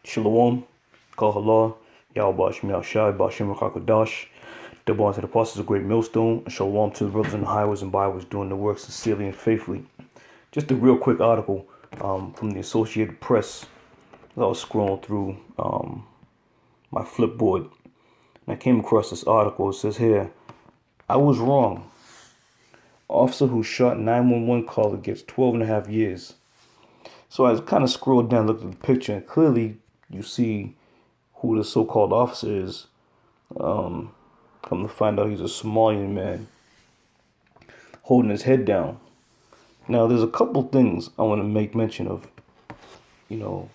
Shalom, Kahala, Yahweh Shemel Shai, Bashem Rakakadash, double unto the apostles, a great millstone, and shalom to the brothers in the highways and byways doing the work sincerely and faithfully. Just a real quick article from the Associated Press. I was scrolling through my Flipboard, and I came across this article. It says here, I was wrong. Officer who shot 911 caller gets 12 and a half years. So I kind of scrolled down, looked at the picture, and clearly you see who the so-called officer is. Come to find out he's a Somalian man holding his head down. Now, there's a couple things I want to make mention of. You know,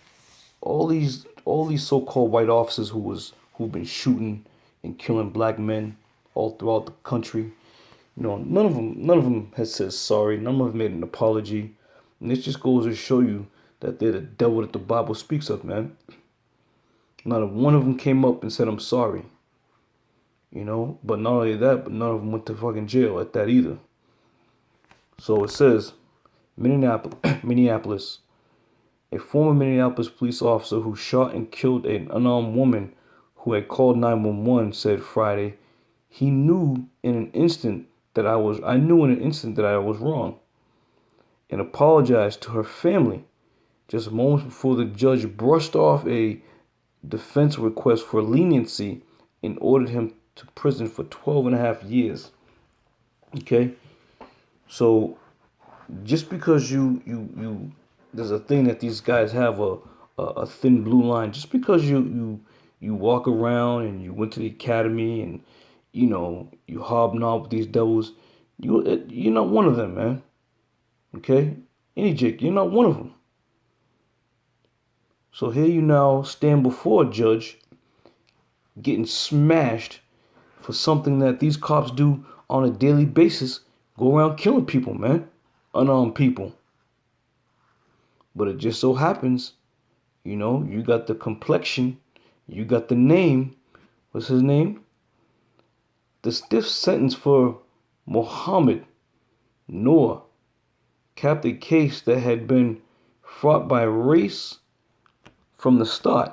all these so-called white officers who've been shooting and killing black men all throughout the country. You know, none of them has said sorry. None of them have made an apology. And this just goes to show you that they're the devil that the Bible speaks of, man. Not one of them came up and said, I'm sorry. You know, but not only that, but none of them went to fucking jail at that either. So it says, Minneapolis. A former Minneapolis police officer who shot and killed an unarmed woman who had called 911 said Friday, I knew in an instant that I was wrong, and apologized to her family just moments before the judge brushed off a defense request for leniency and ordered him to prison for 12 and a half years. Okay? So just because you there's a thing that these guys have a thin blue line, just because you walk around and you went to the academy and you know you hobnob with these devils, you're not one of them, man. Okay? Any Jake, you're not one of them. So here you now stand before a judge getting smashed for something that these cops do on a daily basis. Go around killing people, man. Unarmed people. But it just so happens, you know, you got the complexion, you got the name. What's his name? The stiff sentence for Mohammed Noor capped a case that had been fraught by race from the start.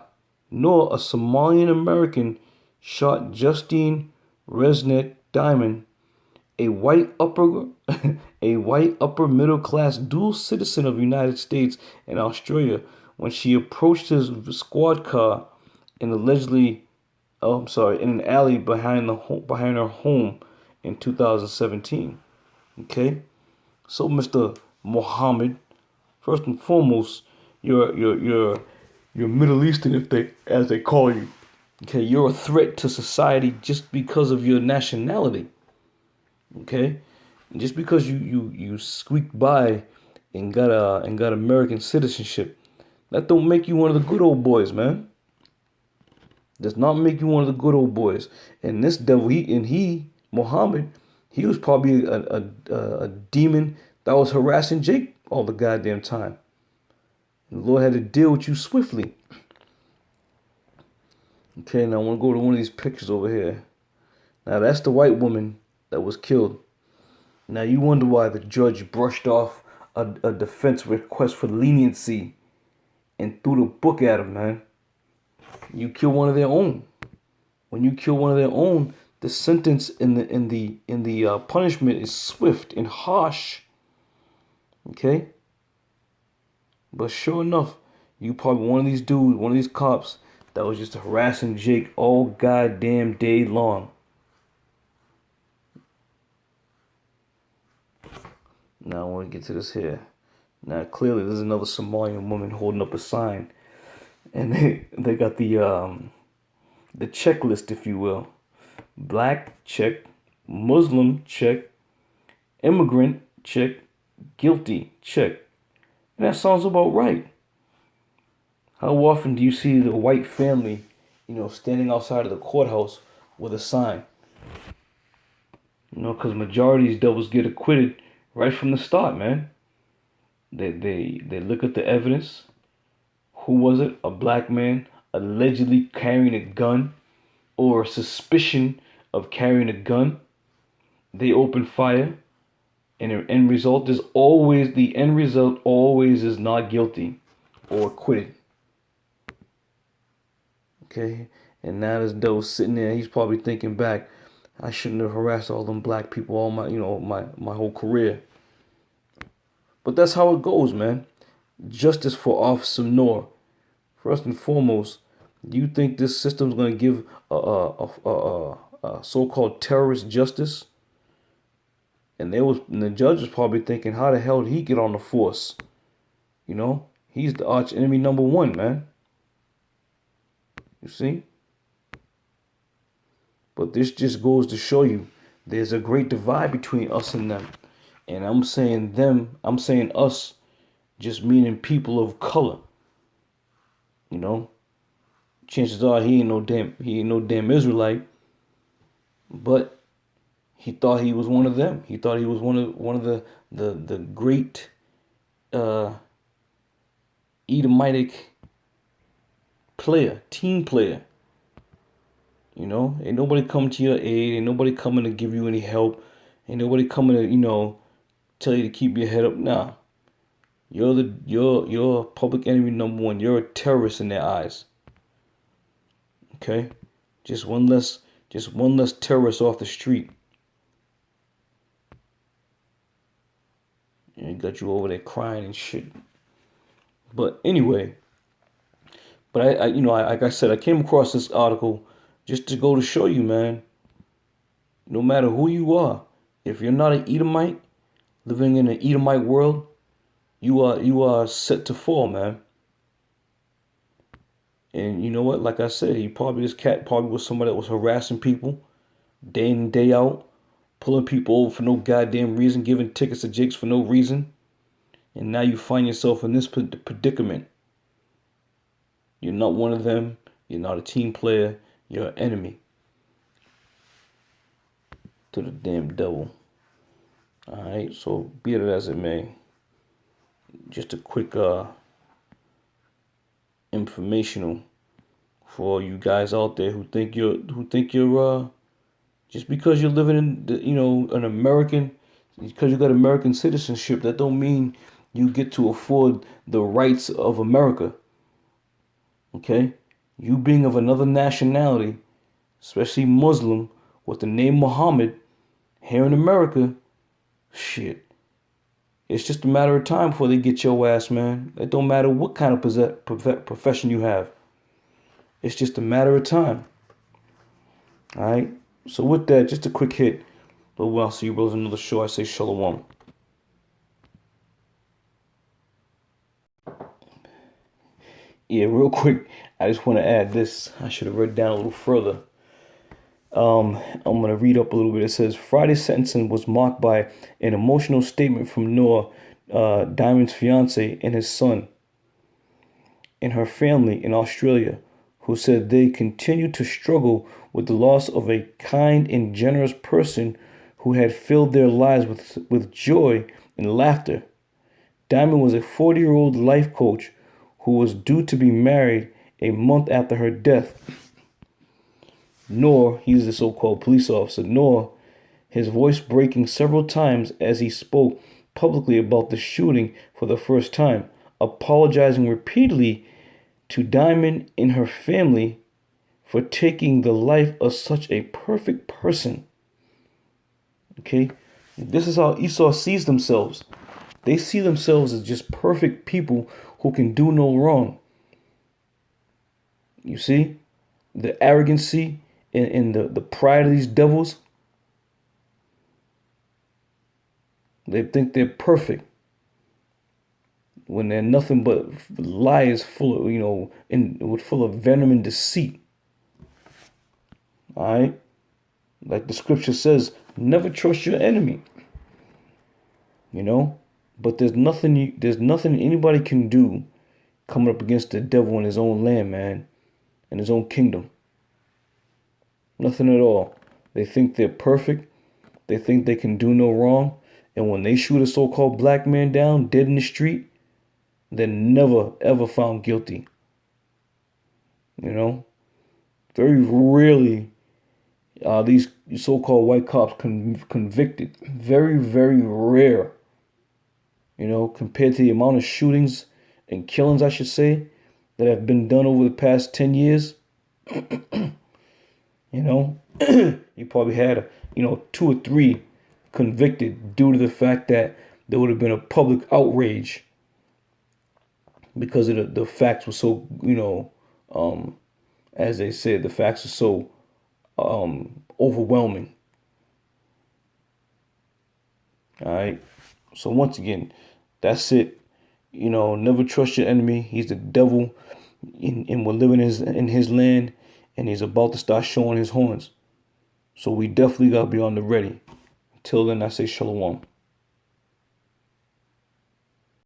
Noor, a Somalian American, shot Justine Resnick Diamond, a white upper middle class dual citizen of the United States and Australia, when she approached his squad car in an alley behind her home in 2017. Okay, so Mr. Mohammed, first and foremost, you're Middle Eastern, as they call you. Okay, you're a threat to society just because of your nationality. Okay, and just because you squeaked by and got American citizenship, that don't make you one of the good old boys, man. Does not make you one of the good old boys. And this devil, Muhammad, he was probably a demon that was harassing Jake all the goddamn time. And the Lord had to deal with you swiftly. Okay, now I want to go to one of these pictures over here. Now that's the white woman that was killed. Now you wonder why the judge brushed off a defense request for leniency and threw the book at him, man. You kill one of their own. When you kill one of their own, the sentence in the punishment is swift and harsh. Okay? But sure enough, you probably one of these dudes, one of these cops that was just harassing Jake all goddamn day long. Now I want to get to this here. Now clearly there's another Somalian woman holding up a sign, and they got the checklist, if you will. Black, check. Muslim, check. Immigrant, check. Guilty, check. And that sounds about right. How often do you see the white family, you know, standing outside of the courthouse with a sign? You know, because majority of these devils get acquitted right from the start, man. They look at the evidence. Who was it? A black man allegedly carrying a gun or suspicion of carrying a gun. They open fire, and the end result is always not guilty or acquitted. Okay, and now this dude's sitting there. He's probably thinking back, I shouldn't have harassed all them black people all my whole career. But that's how it goes, man. Justice for Officer Noor. First and foremost, do you think this system's going to give a so-called terrorist justice? And the judge was probably thinking, how the hell did he get on the force? You know, he's the arch enemy number one, man. You see? But this just goes to show you there's a great divide between us and them. And I'm saying them, I'm saying us, just meaning people of color. You know, chances are he ain't no damn Israelite, but he thought he was one of them. He thought he was one of the great Edomitic team player. You know, ain't nobody coming to your aid, ain't nobody coming to give you any help, ain't nobody coming to, tell you to keep your head up. Nah. You're public enemy number one. You're a terrorist in their eyes. Okay? Just one less terrorist off the street. And it got you over there crying and shit. But anyway, like I said, I came across this article just to go to show you, man, no matter who you are, if you're not an Edomite, living in an Edomite world, you are set to fall, man. And you know what? Like I said, this cat probably was somebody that was harassing people day in and day out, pulling people over for no goddamn reason, giving tickets to Jakes for no reason. And now you find yourself in this predicament. You're not one of them. You're not a team player. You're an enemy to the damn devil. Alright, so be it as it may. Just a quick informational for you guys out there who think you're just because you're living in an American, because you got American citizenship, that don't mean you get to afford the rights of America. Okay? You being of another nationality, especially Muslim, with the name Muhammad, here in America, shit. It's just a matter of time before they get your ass, man. It don't matter what kind of profession you have. It's just a matter of time. Alright? So with that, just a quick hit. But we'll see you brothers in another show. I say shalom. Yeah, real quick, I just want to add this. I should have read down a little further. I'm going to read up a little bit. It says, Friday's sentencing was marked by an emotional statement from Noor, Diamond's fiance, and his son, and her family in Australia, who said they continue to struggle with the loss of a kind and generous person who had filled their lives with joy and laughter. Diamond was a 40-year-old life coach who was due to be married a month after her death. Noor, he's the so-called police officer, Noor, his voice breaking several times as he spoke publicly about the shooting for the first time, apologizing repeatedly to Diamond and her family for taking the life of such a perfect person. Okay? This is how Esau sees themselves. They see themselves as just perfect people who can do no wrong. You see? The arrogancy and the pride of these devils. They think they're perfect when they're nothing but lies full of, full of venom and deceit. All right? Like the scripture says, never trust your enemy. But there's nothing anybody can do coming up against the devil in his own land, man, in his own kingdom. Nothing at all. They think they're perfect. They think they can do no wrong. And when they shoot a so-called black man down dead in the street, they're never, ever found guilty. Very rarely are these so-called white cops convicted. Very, very rare. Compared to the amount of shootings and killings, I should say, that have been done over the past 10 years. You know, you probably had, 2 or 3 convicted due to the fact that there would have been a public outrage because of the facts were so, as they said, the facts are so overwhelming. All right. So once again, that's it. Never trust your enemy. He's the devil, and we're living in his land, and he's about to start showing his horns. So we definitely gotta be on the ready. Until then, I say shalom.